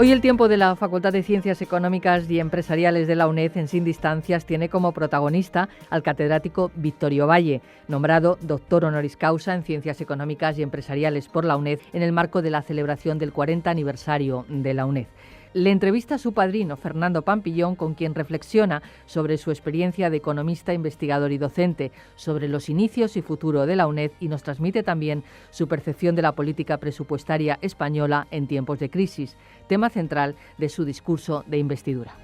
Hoy el tiempo de la Facultad de Ciencias Económicas y Empresariales de la UNED en Sin Distancias tiene como protagonista al catedrático Victorio Valle, nombrado doctor honoris causa en Ciencias Económicas y Empresariales por la UNED en el marco de la celebración del 40 aniversario de la UNED. Le entrevista a su padrino, Fernando Pampillón, con quien reflexiona sobre su experiencia de economista, investigador y docente, sobre los inicios y futuro de la UNED, y nos transmite también su percepción de la política presupuestaria española en tiempos de crisis, tema central de su discurso de investidura.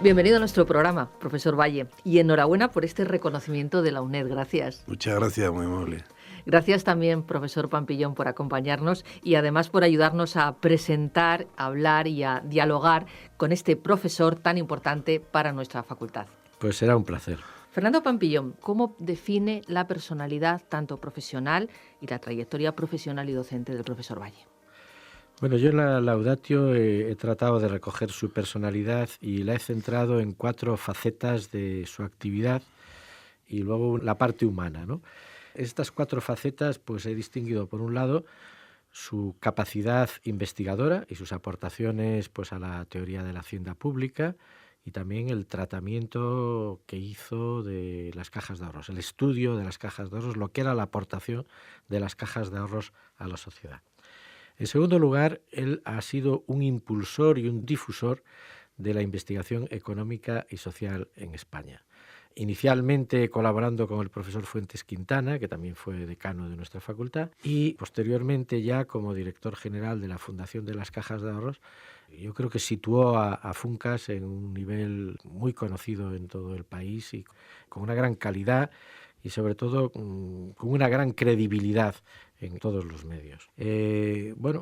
Bienvenido a nuestro programa, profesor Valle, y enhorabuena por este reconocimiento de la UNED. Gracias. Muchas gracias, muy amable. Gracias también, profesor Pampillón, por acompañarnos y además por ayudarnos a presentar, a hablar y a dialogar con este profesor tan importante para nuestra facultad. Pues será un placer. Fernando Pampillón, ¿cómo define la personalidad tanto profesional y la trayectoria profesional y docente del profesor Valle? Bueno, yo en la Laudatio he tratado de recoger su personalidad y la he centrado en 4 facetas de su actividad y luego la parte humana, ¿no? Estas 4 facetas pues he distinguido, por un lado, su capacidad investigadora y sus aportaciones pues a la teoría de la hacienda pública y también el tratamiento que hizo de las cajas de ahorros, el estudio de las cajas de ahorros, lo que era la aportación de las cajas de ahorros a la sociedad. En segundo lugar, él ha sido un impulsor y un difusor de la investigación económica y social en España. Inicialmente colaborando con el profesor Fuentes Quintana, que también fue decano de nuestra facultad, y posteriormente ya como director general de la Fundación de las Cajas de Ahorros. Yo creo que situó a Funcas en un nivel muy conocido en todo el país y con una gran calidad y sobre todo con una gran credibilidad en todos los medios.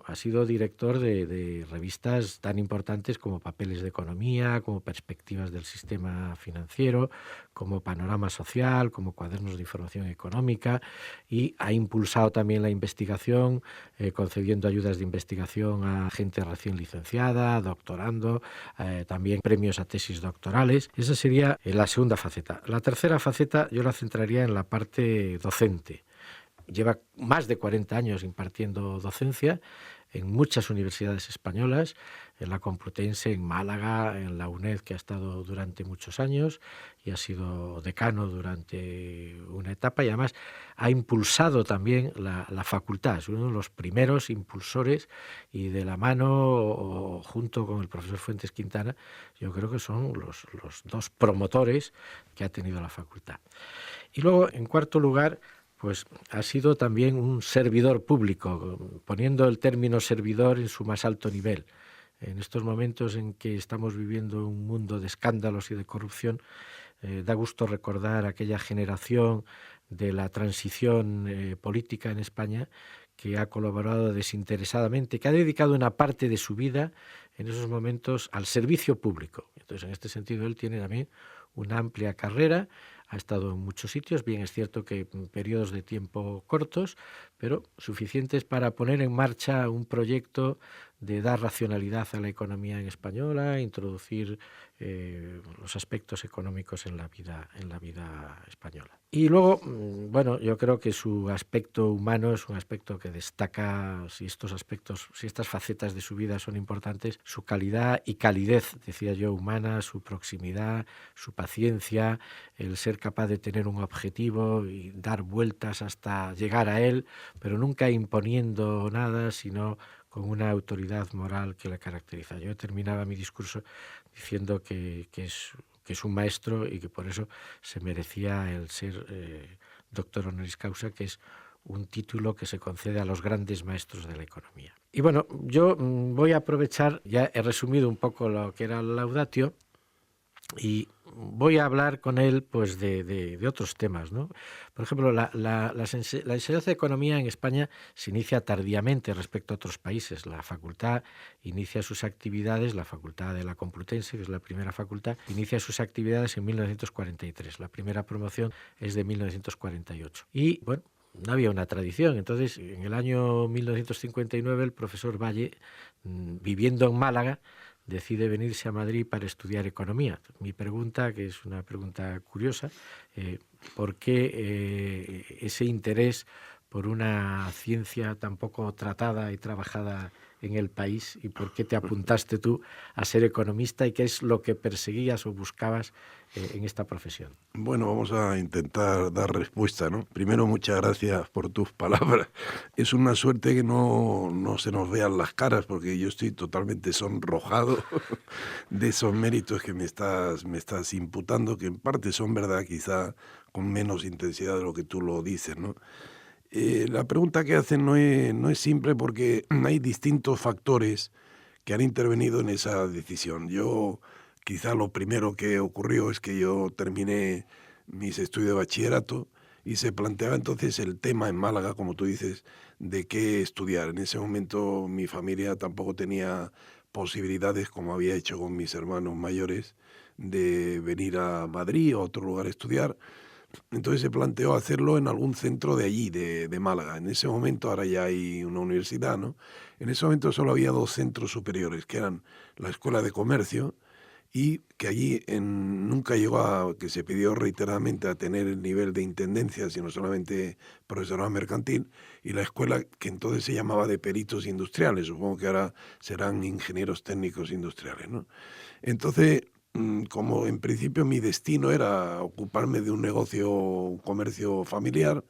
Ha sido director de revistas tan importantes como Papeles de Economía, como Perspectivas del Sistema Financiero, como Panorama Social, como Cuadernos de Información Económica, y ha impulsado también la investigación, concediendo ayudas de investigación a gente recién licenciada, doctorando, también premios a tesis doctorales. Esa sería la segunda faceta. La tercera faceta yo la centraría en la parte docente. Lleva más de 40 años impartiendo docencia en muchas universidades españolas, en la Complutense, en Málaga, en la UNED, que ha estado durante muchos años y ha sido decano durante una etapa, y además ha impulsado también la facultad. Es uno de los primeros impulsores y de la mano, junto con el profesor Fuentes Quintana, yo creo que son los 2 promotores que ha tenido la facultad. Y luego, en cuarto lugar, pues ha sido también un servidor público, poniendo el término servidor en su más alto nivel. En estos momentos en que estamos viviendo un mundo de escándalos y de corrupción, da gusto recordar aquella generación de la transición política en España que ha colaborado desinteresadamente, que ha dedicado una parte de su vida en esos momentos al servicio público. Entonces, en este sentido, él tiene también una amplia carrera. Ha estado en muchos sitios, bien es cierto que en periodos de tiempo cortos, pero suficientes para poner en marcha un proyecto de dar racionalidad a la economía en española, introducir los aspectos económicos en la vida española. Y luego, yo creo que su aspecto humano es un aspecto que destaca, si estas facetas de su vida son importantes, su calidad y calidez, decía yo, humana, su proximidad, su paciencia, el ser capaz de tener un objetivo y dar vueltas hasta llegar a él, pero nunca imponiendo nada, sino con una autoridad moral que le caracteriza. Yo terminaba mi discurso diciendo que es un maestro y que por eso se merecía el ser doctor honoris causa, que es un título que se concede a los grandes maestros de la economía. Y bueno, yo voy a aprovechar, ya he resumido un poco lo que era la Laudatio, y voy a hablar con él pues de otros temas, ¿no? Por ejemplo, la enseñanza de economía en España se inicia tardíamente respecto a otros países. La facultad inicia sus actividades, la facultad de la Complutense, que es la primera facultad, inicia sus actividades en 1943. La primera promoción es de 1948. Y bueno, no había una tradición. Entonces, en el año 1959, el profesor Valle, viviendo en Málaga, decide venirse a Madrid para estudiar economía. Mi pregunta, que es una pregunta curiosa, ¿por qué ese interés por una ciencia tan poco tratada y trabajada en el país, y por qué te apuntaste tú a ser economista y qué es lo que perseguías o buscabas en esta profesión? Bueno, vamos a intentar dar respuesta, ¿no? Primero, muchas gracias por tus palabras. Es una suerte que no se nos vean las caras, porque yo estoy totalmente sonrojado de esos méritos que me estás imputando, que en parte son verdad, quizá con menos intensidad de lo que tú lo dices, ¿no? La pregunta que hacen no es simple, porque hay distintos factores que han intervenido en esa decisión. Quizá lo primero que ocurrió es que yo terminé mis estudios de bachillerato y se planteaba entonces el tema en Málaga, como tú dices, de qué estudiar. En ese momento mi familia tampoco tenía posibilidades, como había hecho con mis hermanos mayores, de venir a Madrid o a otro lugar a estudiar. Entonces se planteó hacerlo en algún centro de allí, de Málaga. En ese momento, ahora ya hay una universidad, ¿no? En ese momento solo había 2 centros superiores, que eran la Escuela de Comercio, y que allí nunca llegó que se pidió reiteradamente a tener el nivel de intendencia, sino solamente profesorado mercantil, y la escuela que entonces se llamaba de peritos industriales, supongo que ahora serán ingenieros técnicos industriales, ¿no? Entonces, como en principio mi destino era ocuparme de un negocio, un comercio familiar,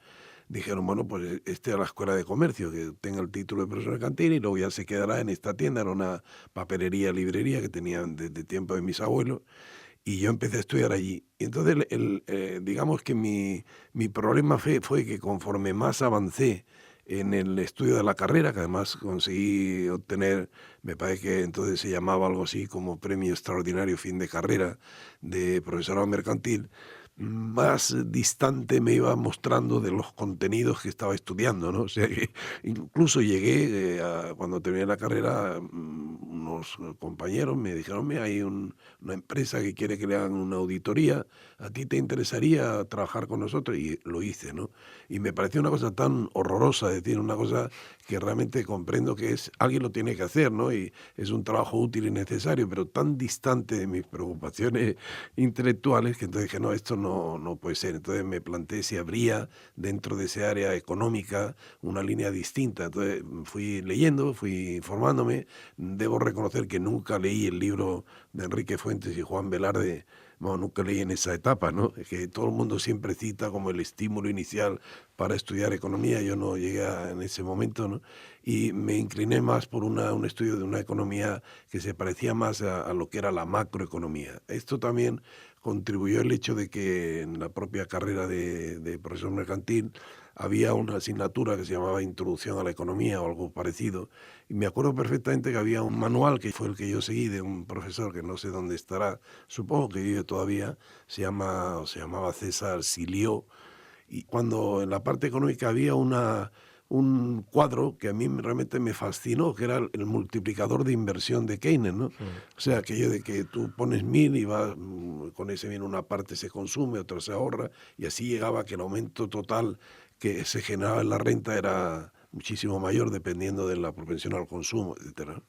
dijeron, bueno, pues a la escuela de comercio, que tenga el título de profesor mercantil y luego ya se quedará en esta tienda. Era una papelería, librería que tenían desde tiempo de mis abuelos, y yo empecé a estudiar allí. Y entonces, digamos que mi problema fue que conforme más avancé en el estudio de la carrera, que además conseguí obtener, me parece que entonces se llamaba algo así como Premio Extraordinario Fin de Carrera de Profesorado Mercantil, más distante me iba mostrando de los contenidos que estaba estudiando, ¿no? O sea que incluso llegué, cuando terminé la carrera, unos compañeros me dijeron, mira, hay una empresa que quiere que le hagan una auditoría, ¿a ti te interesaría trabajar con nosotros? Y lo hice, ¿no? Y me pareció una cosa tan horrorosa, es decir, una cosa que realmente comprendo que alguien lo tiene que hacer, ¿no? Y es un trabajo útil y necesario, pero tan distante de mis preocupaciones intelectuales, que entonces dije, no, esto no puede ser. Entonces me planteé si habría dentro de ese área económica una línea distinta. Entonces fui leyendo, fui informándome. Debo reconocer que nunca leí el libro de Enrique Fuentes y Juan Velarde. Bueno, nunca leí en esa etapa, ¿no? Es que todo el mundo siempre cita como el estímulo inicial para estudiar economía. Yo no llegué en ese momento, ¿no? Y me incliné más por un estudio de una economía que se parecía más a lo que era la macroeconomía. Esto también contribuyó el hecho de que en la propia carrera de profesor mercantil había una asignatura que se llamaba Introducción a la Economía o algo parecido, y me acuerdo perfectamente que había un manual que fue el que yo seguí de un profesor que no sé dónde estará, supongo que vive todavía, se llamaba César Silió, y cuando en la parte económica había un cuadro que a mí realmente me fascinó, que era el multiplicador de inversión de Keynes, ¿no? Sí. O sea, aquello de que tú pones 1.000 y va, con ese bien una parte se consume, otra se ahorra, y así llegaba que el aumento total que se generaba en la renta era muchísimo mayor dependiendo de la propensión al consumo, etcétera.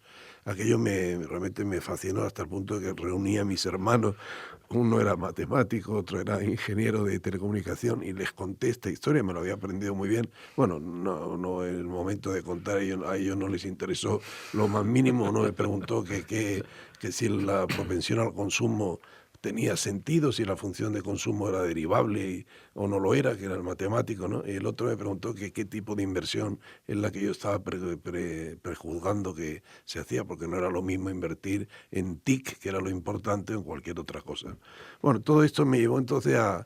Aquello realmente me fascinó hasta el punto de que reunía a mis hermanos, uno era matemático, otro era ingeniero de telecomunicación, y les conté esta historia, me lo había aprendido muy bien. Bueno, no es el momento de contar, a ellos no les interesó lo más mínimo, no me preguntó que si la propensión al consumo tenía sentido, si la función de consumo era derivable o no lo era, que era el matemático, ¿no? Y el otro me preguntó que qué tipo de inversión es la que yo estaba prejuzgando que se hacía, porque no era lo mismo invertir en TIC, que era lo importante, o en cualquier otra cosa. Bueno, todo esto me llevó entonces a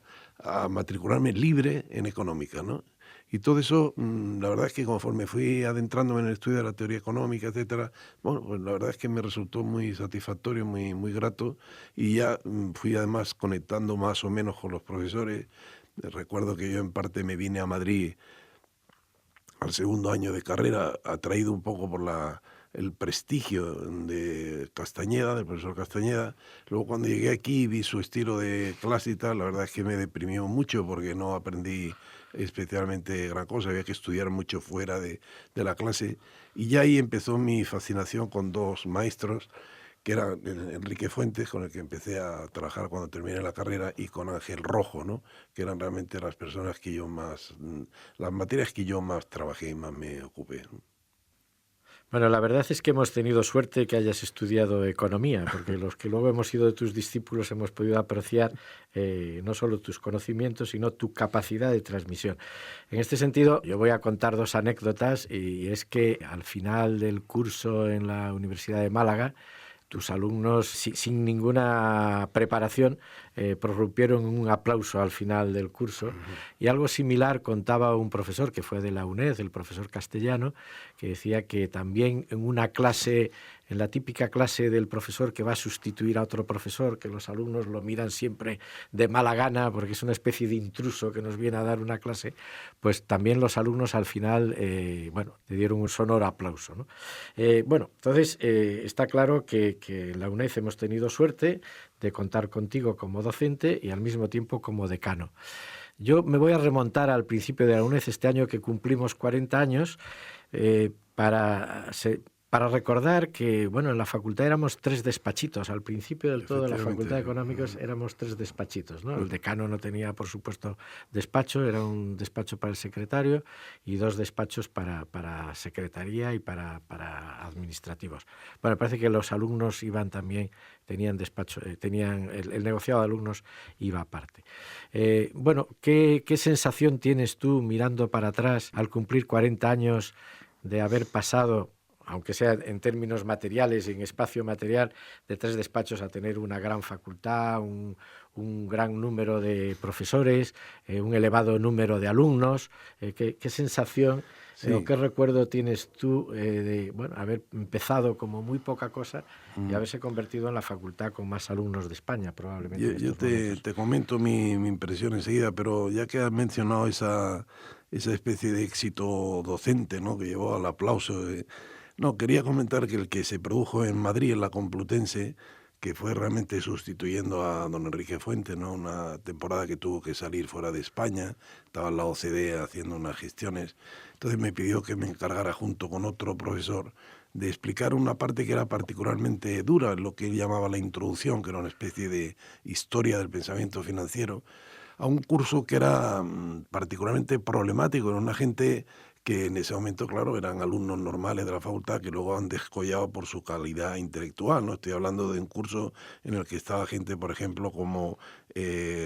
matricularme libre en económica, ¿no? Y todo eso, la verdad es que conforme fui adentrándome en el estudio de la teoría económica, etcétera, bueno, pues la verdad es que me resultó muy satisfactorio, muy grato, y ya fui además conectando más o menos con los profesores. Recuerdo que yo en parte me vine a Madrid al segundo año de carrera, atraído un poco por el prestigio de Castañeda, del profesor Castañeda. Luego cuando llegué aquí y vi su estilo de clase y tal, la verdad es que me deprimió mucho porque no aprendí especialmente gran cosa, había que estudiar mucho fuera de la clase. Y ya ahí empezó mi fascinación con 2 maestros que eran Enrique Fuentes, con el que empecé a trabajar cuando terminé la carrera, y con Ángel Rojo, ¿no? Que eran realmente las personas que yo más, las materias que yo más trabajé y más me ocupé, ¿no? Bueno, la verdad es que hemos tenido suerte que hayas estudiado economía, porque los que luego hemos sido de tus discípulos hemos podido apreciar no solo tus conocimientos, sino tu capacidad de transmisión. En este sentido, yo voy a contar dos anécdotas, y es que al final del curso en la Universidad de Málaga, tus alumnos, sin ninguna preparación, prorrumpieron en un aplauso al final del curso. Y algo similar contaba un profesor que fue de la UNED, el profesor castellano, que decía que también en una clase, en la típica clase del profesor que va a sustituir a otro profesor, que los alumnos lo miran siempre de mala gana porque es una especie de intruso que nos viene a dar una clase, pues también los alumnos al final, te dieron un sonoro aplauso, ¿no? Entonces está claro que en la UNED hemos tenido suerte de contar contigo como docente y al mismo tiempo como decano. Yo me voy a remontar al principio de la UNED, este año que cumplimos 40 años, para recordar que, en la facultad éramos 3 despachitos. Al principio del todo de la Facultad de Económicos éramos 3 despachitos, ¿no? El decano no tenía, por supuesto, despacho, era un despacho para el secretario y 2 despachos para secretaría y para administrativos. Bueno, parece que los alumnos iban también, tenían despacho, el negociado de alumnos iba aparte. ¿Qué sensación tienes tú mirando para atrás al cumplir 40 años de haber pasado, aunque sea en términos materiales, en espacio material, de 3 despachos a tener una gran facultad, un gran número de profesores, un elevado número de alumnos? ¿Qué sensación o qué recuerdo tienes tú de haber empezado como muy poca cosa y haberse convertido en la facultad con más alumnos de España, probablemente? Yo te comento mi impresión enseguida, pero ya que has mencionado esa especie de éxito docente, ¿no?, que llevó al aplauso. No, quería comentar que el que se produjo en Madrid, en la Complutense, que fue realmente sustituyendo a don Enrique Fuentes, ¿no?, una temporada que tuvo que salir fuera de España, estaba en la OCDE haciendo unas gestiones, entonces me pidió que me encargara junto con otro profesor de explicar una parte que era particularmente dura, lo que él llamaba la introducción, que era una especie de historia del pensamiento financiero, a un curso que era particularmente problemático. Era una gente que en ese momento, claro, eran alumnos normales de la facultad que luego han descollado por su calidad intelectual, ¿no? Estoy hablando de un curso en el que estaba gente, por ejemplo, como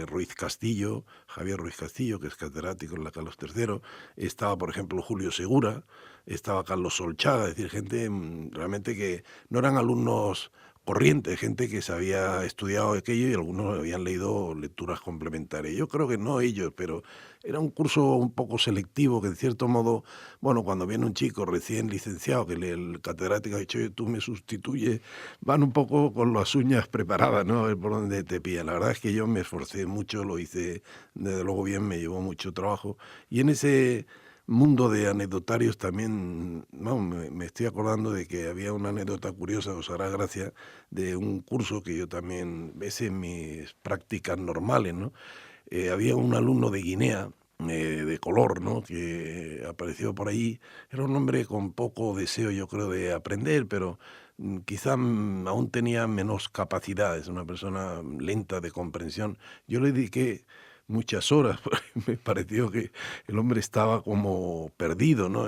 Ruiz Castillo, Javier Ruiz Castillo, que es catedrático en la Carlos III, estaba, por ejemplo, Julio Segura, estaba Carlos Solchaga, es decir, gente realmente que no eran alumnos corriente, gente que se había estudiado aquello y algunos habían leído lecturas complementarias. Yo creo que no ellos, pero era un curso un poco selectivo que en cierto modo, cuando viene un chico recién licenciado que el catedrático ha dicho: oye, tú me sustituyes, van un poco con las uñas preparadas, ¿no?, a ver por dónde te pillan. La verdad es que yo me esforcé mucho, lo hice desde luego bien, me llevó mucho trabajo y en ese mundo de anecdotarios también, me estoy acordando de que había una anécdota curiosa, os hará gracia, de un curso que yo también ves en mis prácticas normales, ¿no? Había un alumno de Guinea, de color, ¿no?, que apareció por ahí. Era un hombre con poco deseo, yo creo, de aprender, pero quizá aún tenía menos capacidades, una persona lenta de comprensión. Yo le dediqué muchas horas, porque me pareció que el hombre estaba como perdido, ¿no?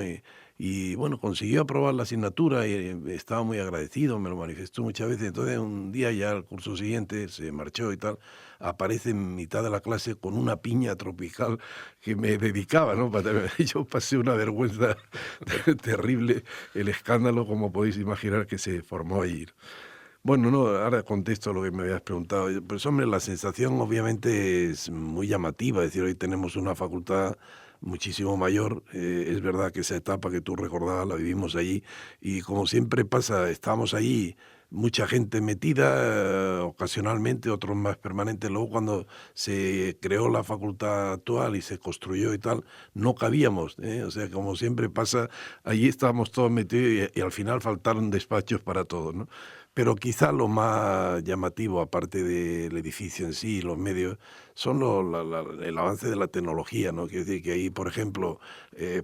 Y consiguió aprobar la asignatura y estaba muy agradecido, me lo manifestó muchas veces. Entonces un día ya el curso siguiente se marchó y tal, aparece en mitad de la clase con una piña tropical que me dedicaba, ¿no? Yo pasé una vergüenza terrible, el escándalo, como podéis imaginar, que se formó allí. Ahora contesto lo que me habías preguntado. Pues hombre, la sensación obviamente es muy llamativa. Es decir, hoy tenemos una facultad muchísimo mayor. Es verdad que esa etapa que tú recordabas la vivimos allí y, como siempre pasa, estábamos allí mucha gente metida, ocasionalmente, otros más permanentes. Luego, cuando se creó la facultad actual y se construyó y tal, no cabíamos, ¿eh? O sea, como siempre pasa, allí estábamos todos metidos y al final faltaron despachos para todos, ¿no? Pero quizá lo más llamativo, aparte del edificio en sí y los medios, son el avance de la tecnología, ¿no? Quiero decir que ahí, por ejemplo,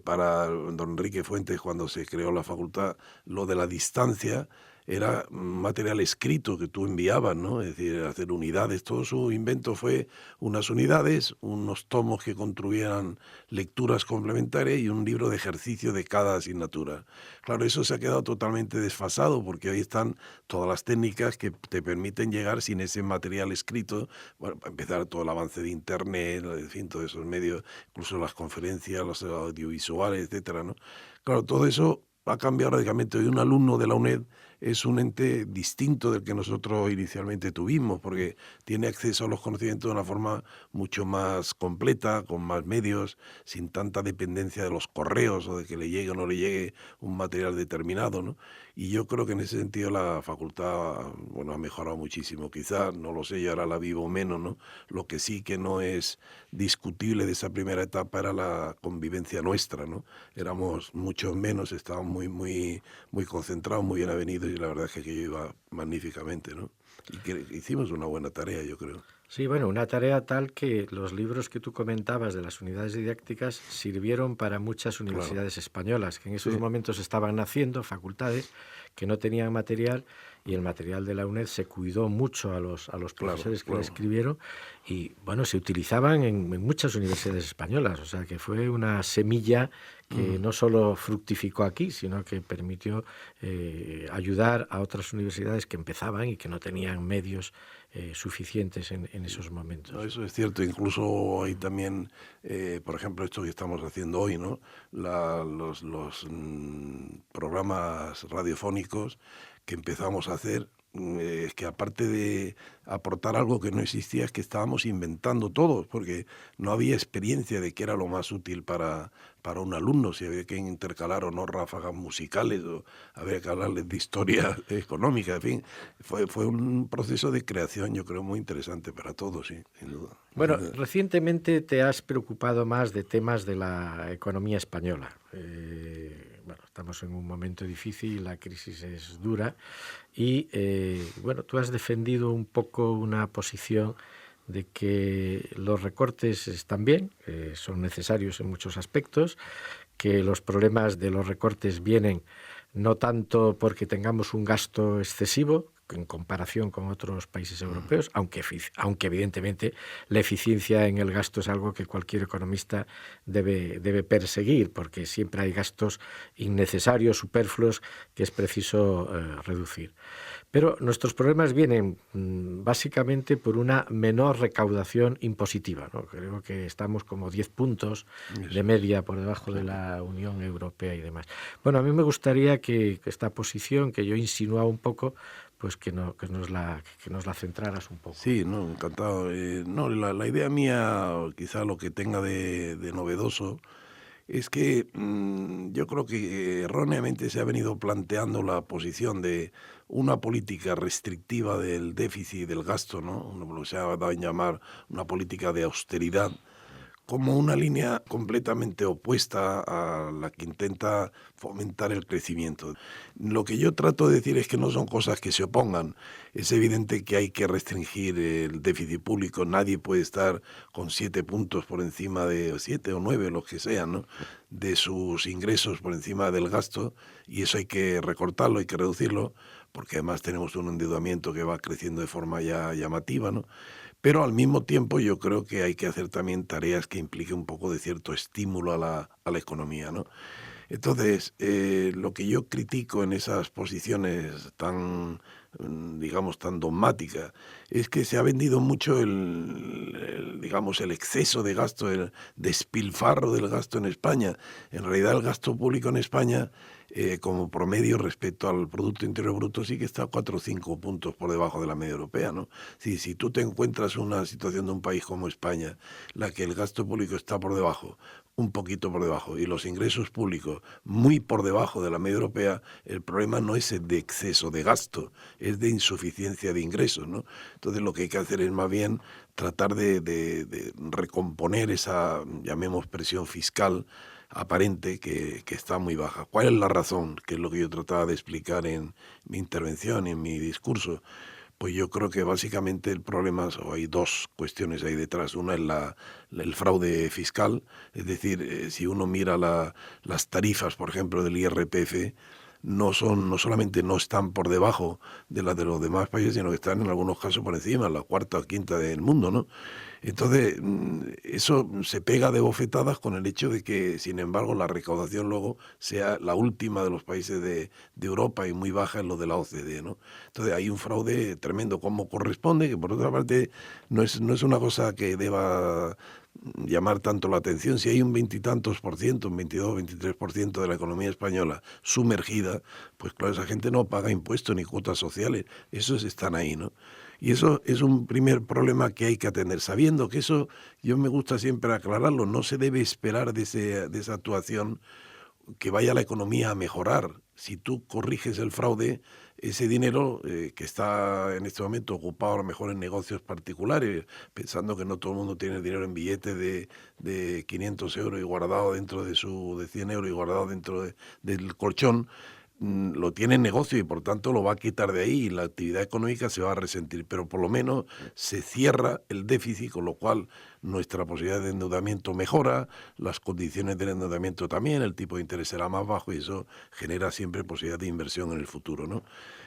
para don Enrique Fuentes, cuando se creó la facultad, lo de la distancia era material escrito que tú enviabas, ¿no? Es decir, hacer unidades. Todo su invento fue unas unidades, unos tomos que construyeran lecturas complementarias y un libro de ejercicio de cada asignatura. Claro, eso se ha quedado totalmente desfasado porque hoy están todas las técnicas que te permiten llegar sin ese material escrito. Bueno, para empezar, todo el avance de Internet, en fin, todos esos medios, incluso las conferencias, los audiovisuales, etcétera, ¿no? Claro, todo eso ha cambiado radicalmente. Hoy un alumno de la UNED es un ente distinto del que nosotros inicialmente tuvimos, porque tiene acceso a los conocimientos de una forma mucho más completa, con más medios, sin tanta dependencia de los correos o de que le llegue o no le llegue un material determinado, ¿no? Y yo creo que en ese sentido la facultad, bueno, ha mejorado muchísimo. Quizás, no lo sé, yo ahora la vivo menos, ¿no? Lo que sí que no es discutible de esa primera etapa era la convivencia nuestra, ¿no? Éramos muchos menos, estábamos muy concentrados, muy bien avenidos, y la verdad es que yo iba magníficamente, ¿no? Y que hicimos una buena tarea, yo creo. Sí, bueno, una tarea tal que los libros que tú comentabas de las unidades didácticas sirvieron para muchas universidades españolas, que en esos Sí. momentos estaban naciendo, facultades que no tenían material, y el material de la UNED se cuidó mucho a los Claro, profesores que le claro. escribieron, y bueno, se utilizaban en muchas universidades españolas, o sea que fue una semilla que no solo fructificó aquí, sino que permitió ayudar a otras universidades que empezaban y que no tenían medios suficientes en esos No, momentos. eso es cierto. Incluso hay también, por ejemplo, esto que estamos haciendo hoy, ¿no? Los programas radiofónicos que empezamos a hacer, es que aparte de aportar algo que no existía, es que estábamos inventando todos, porque no había experiencia de qué era lo más útil para un alumno, si había que intercalar o no ráfagas musicales, o había que hablarles de historia económica, en fin. Fue un proceso de creación, yo creo, muy interesante para todos, sí, sin duda. Bueno, recientemente te has preocupado más de temas de la economía española. Bueno, estamos en un momento difícil, la crisis es dura y, bueno, tú has defendido un poco una posición de que los recortes están bien, son necesarios en muchos aspectos, que los problemas de los recortes vienen no tanto porque tengamos un gasto excesivo en comparación con otros países europeos, aunque evidentemente la eficiencia en el gasto es algo que cualquier economista debe perseguir, porque siempre hay gastos innecesarios, superfluos, que es preciso reducir. Pero nuestros problemas vienen básicamente por una menor recaudación impositiva, ¿no? Creo que estamos como 10 puntos de media por debajo de la Unión Europea y demás. Bueno, a mí me gustaría que esta posición que yo insinuaba un poco, pues que nos la centraras un poco. Sí, no, encantado. No, la idea mía, quizá lo que tenga de novedoso, es que yo creo que erróneamente se ha venido planteando la posición de una política restrictiva del déficit y del gasto, ¿no? Lo que se ha dado en llamar una política de austeridad, como una línea completamente opuesta a la que intenta fomentar el crecimiento. Lo que yo trato de decir es que no son cosas que se opongan. Es evidente que hay que restringir el déficit público. Nadie puede estar con 7 puntos por encima de 7 o 9, lo que sean, ¿no?, de sus ingresos por encima del gasto, y eso hay que recortarlo, hay que reducirlo, porque además tenemos un endeudamiento que va creciendo de forma ya llamativa, ¿no? Pero al mismo tiempo yo creo que hay que hacer también tareas que impliquen un poco de cierto estímulo a la economía, ¿no? Entonces, lo que yo critico en esas posiciones tan, digamos, tan dogmáticas, es que se ha vendido mucho digamos, el exceso de gasto, el despilfarro del gasto en España. En realidad, el gasto público en España, como promedio respecto al Producto Interior Bruto, sí que está 4 o 5 puntos por debajo de la media europea, ¿no? Si tú te encuentras una situación de un país como España, la que el gasto público está por debajo, un poquito por debajo, y los ingresos públicos muy por debajo de la media europea, el problema no es el de exceso de gasto, es de insuficiencia de ingresos, ¿no? Entonces lo que hay que hacer es más bien tratar de recomponer esa, llamemos, presión fiscal aparente que está muy baja. ¿Cuál es la razón? Que es lo que yo trataba de explicar en mi intervención, en mi discurso. Pues yo creo que básicamente el problema, o hay dos cuestiones ahí detrás. Una es el fraude fiscal, es decir, si uno mira las tarifas, por ejemplo, del IRPF, no solamente no están por debajo de las de los demás países, sino que están en algunos casos por encima, la cuarta o quinta del mundo, ¿no? Entonces, eso se pega de bofetadas con el hecho de que, sin embargo, la recaudación luego sea la última de los países de Europa y muy baja en lo de la OCDE, ¿no? Entonces hay un fraude tremendo como corresponde, que por otra parte no es una cosa que deba llamar tanto la atención. Si hay un veintitantos por ciento, un 22, 23% de la economía española sumergida, pues claro, esa gente no paga impuestos ni cuotas sociales, esos están ahí, ¿no? Y eso es un primer problema que hay que atender, sabiendo que eso, yo me gusta siempre aclararlo, no se debe esperar de esa actuación que vaya la economía a mejorar. Si tú corriges el fraude, ese dinero que está en este momento ocupado a lo mejor en negocios particulares, pensando que no todo el mundo tiene dinero en billetes de 500 euros y guardado dentro de 100 euros y guardado dentro del colchón, lo tiene en negocio y por tanto lo va a quitar de ahí y la actividad económica se va a resentir, pero por lo menos se cierra el déficit, con lo cual nuestra posibilidad de endeudamiento mejora, las condiciones del endeudamiento también, el tipo de interés será más bajo y eso genera siempre posibilidad de inversión en el futuro, ¿no?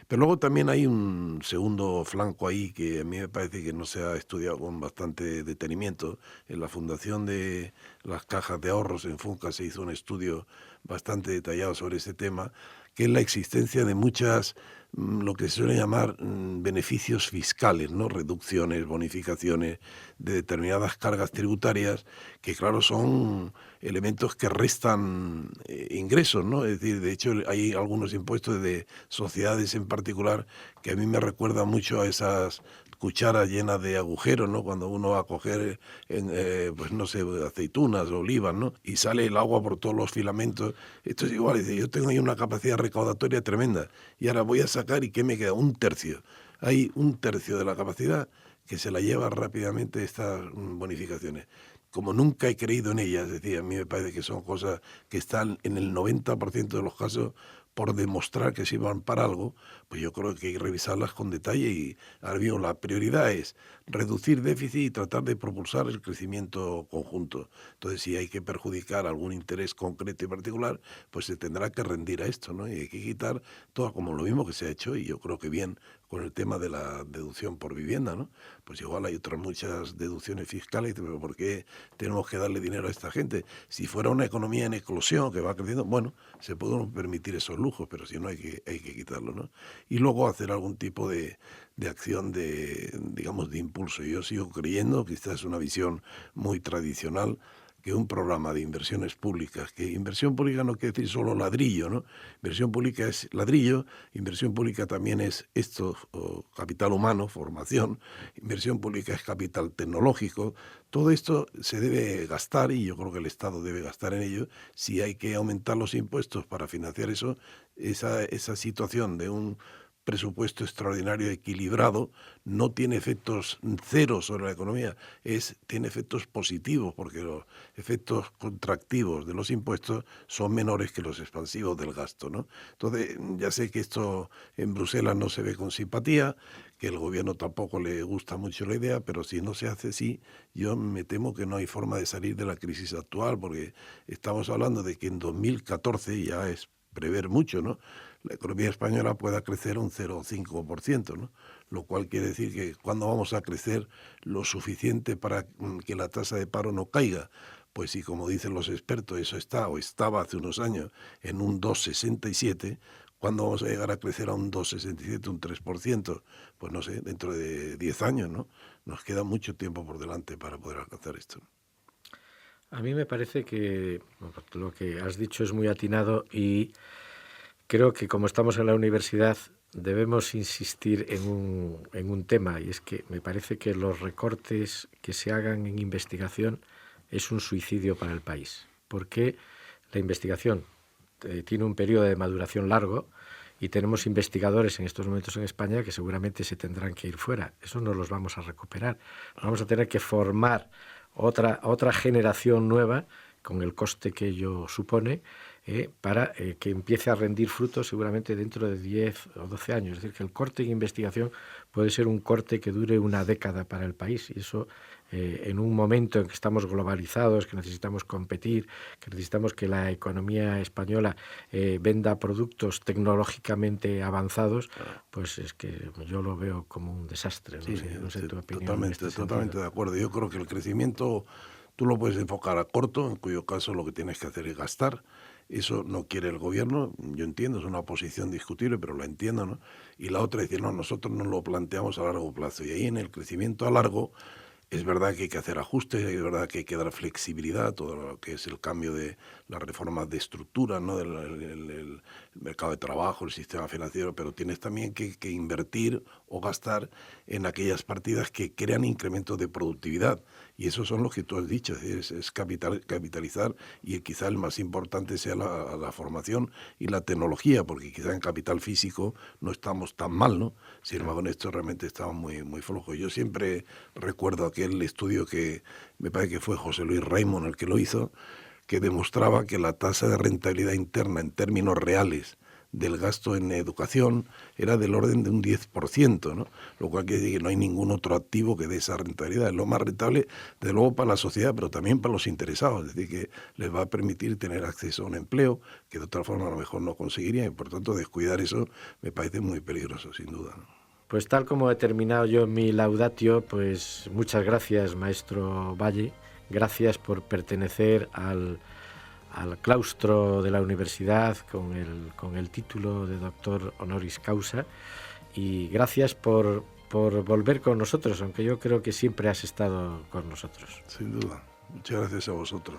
Pero luego también hay un segundo flanco ahí que a mí me parece que no se ha estudiado con bastante detenimiento. En la fundación de las cajas de ahorros en Funca se hizo un estudio bastante detallado sobre ese tema, que es la existencia de muchas, lo que se suele llamar beneficios fiscales, ¿no? Reducciones, bonificaciones de determinadas cargas tributarias, que claro son elementos que restan ingresos, ¿no? Es decir, de hecho hay algunos impuestos de sociedades en particular que a mí me recuerdan mucho a esas cucharas llenas de agujeros, ¿no? Cuando uno va a coger, pues no sé, aceitunas o olivas, ¿no? Y sale el agua por todos los filamentos. Esto es igual, dice, yo tengo ahí una capacidad recaudatoria tremenda y ahora voy a sacar y ¿qué me queda? Un tercio. Hay un tercio de la capacidad que se la lleva rápidamente estas bonificaciones. Como nunca he creído en ellas, es decir, a mí me parece que son cosas que están en el 90% de los casos por demostrar que sirvan para algo, pues yo creo que hay que revisarlas con detalle y ahora bien, la prioridad es reducir déficit y tratar de propulsar el crecimiento conjunto. Entonces, si hay que perjudicar algún interés concreto y particular, pues se tendrá que rendir a esto, ¿no? Y hay que quitar todo como lo mismo que se ha hecho, y yo creo que bien con el tema de la deducción por vivienda, ¿no? Pues igual hay otras muchas deducciones fiscales, pero ¿por qué tenemos que darle dinero a esta gente? Si fuera una economía en eclosión que va creciendo, bueno, se pueden permitir esos lujos, pero si no hay que quitarlo, ¿no? Y luego hacer algún tipo de acción digamos, de impulso. Yo sigo creyendo que esta es una visión muy tradicional, que un programa de inversiones públicas, que inversión pública no quiere decir solo ladrillo, ¿no? Inversión pública es ladrillo, inversión pública también es esto, capital humano, formación, inversión pública es capital tecnológico, todo esto se debe gastar y yo creo que el Estado debe gastar en ello. Si hay que aumentar los impuestos para financiar eso, esa situación de un presupuesto extraordinario equilibrado no tiene efectos cero sobre la economía, tiene efectos positivos, porque los efectos contractivos de los impuestos son menores que los expansivos del gasto, ¿no? Entonces, ya sé que esto en Bruselas no se ve con simpatía, que el gobierno tampoco le gusta mucho la idea, pero si no se hace así, yo me temo que no hay forma de salir de la crisis actual, porque estamos hablando de que en 2014 ya es prever mucho, ¿no? La economía española pueda crecer un 0,5%, ¿no? Lo cual quiere decir que cuando vamos a crecer lo suficiente para que la tasa de paro no caiga. Pues si, como dicen los expertos, eso está o estaba hace unos años en un 2,67%, ¿cuándo vamos a llegar a crecer a un 2,67%, un 3%? Pues no sé, dentro de 10 años, ¿no? Nos queda mucho tiempo por delante para poder alcanzar esto. A mí me parece que lo que has dicho es muy atinado y creo que como estamos en la universidad debemos insistir en un tema, y es que me parece que los recortes que se hagan en investigación es un suicidio para el país, porque la investigación tiene un periodo de maduración largo y tenemos investigadores en estos momentos en España que seguramente se tendrán que ir fuera. Eso no los vamos a recuperar. Vamos a tener que formar otra generación nueva con el coste que ello supone, para que empiece a rendir frutos seguramente dentro de 10 o 12 años. Es decir, que el corte en investigación puede ser un corte que dure una década para el país y eso en un momento en que estamos globalizados, que necesitamos competir, que necesitamos que la economía española venda productos tecnológicamente avanzados, pues es que yo lo veo como un desastre. No sé tu opinión. Totalmente de acuerdo. Yo creo que el crecimiento tú lo puedes enfocar a corto, en cuyo caso lo que tienes que hacer es gastar. Eso no quiere el gobierno, yo entiendo, es una posición discutible, pero lo entiendo, ¿no? Y la otra es decir, no, nosotros no lo planteamos a largo plazo. Y ahí en el crecimiento a largo es verdad que hay que hacer ajustes, es verdad que hay que dar flexibilidad, todo lo que es el cambio de las reformas de estructura, ¿no? El mercado de trabajo, el sistema financiero, pero tienes también que invertir o gastar en aquellas partidas que crean incrementos de productividad. Y esos son los que tú has dicho, es capitalizar, y quizá el más importante sea la formación y la tecnología, porque quizá en capital físico no estamos tan mal, ¿no? Sin embargo, en esto realmente estamos muy, muy flojos. Yo siempre recuerdo aquel estudio que me parece que fue José Luis Raymond el que lo hizo, que demostraba que la tasa de rentabilidad interna en términos reales del gasto en educación era del orden de un 10%, ¿no? Lo cual quiere decir que no hay ningún otro activo que dé esa rentabilidad. Es lo más rentable, desde luego, para la sociedad, pero también para los interesados. Es decir, que les va a permitir tener acceso a un empleo que de otra forma a lo mejor no conseguirían, y por tanto descuidar eso me parece muy peligroso, sin duda, ¿no? Pues tal como he terminado yo mi laudatio, pues muchas gracias, maestro Valle. Gracias por pertenecer al claustro de la universidad con el título de doctor honoris causa, y gracias por volver con nosotros, aunque yo creo que siempre has estado con nosotros. Sin duda. Muchas gracias a vosotros.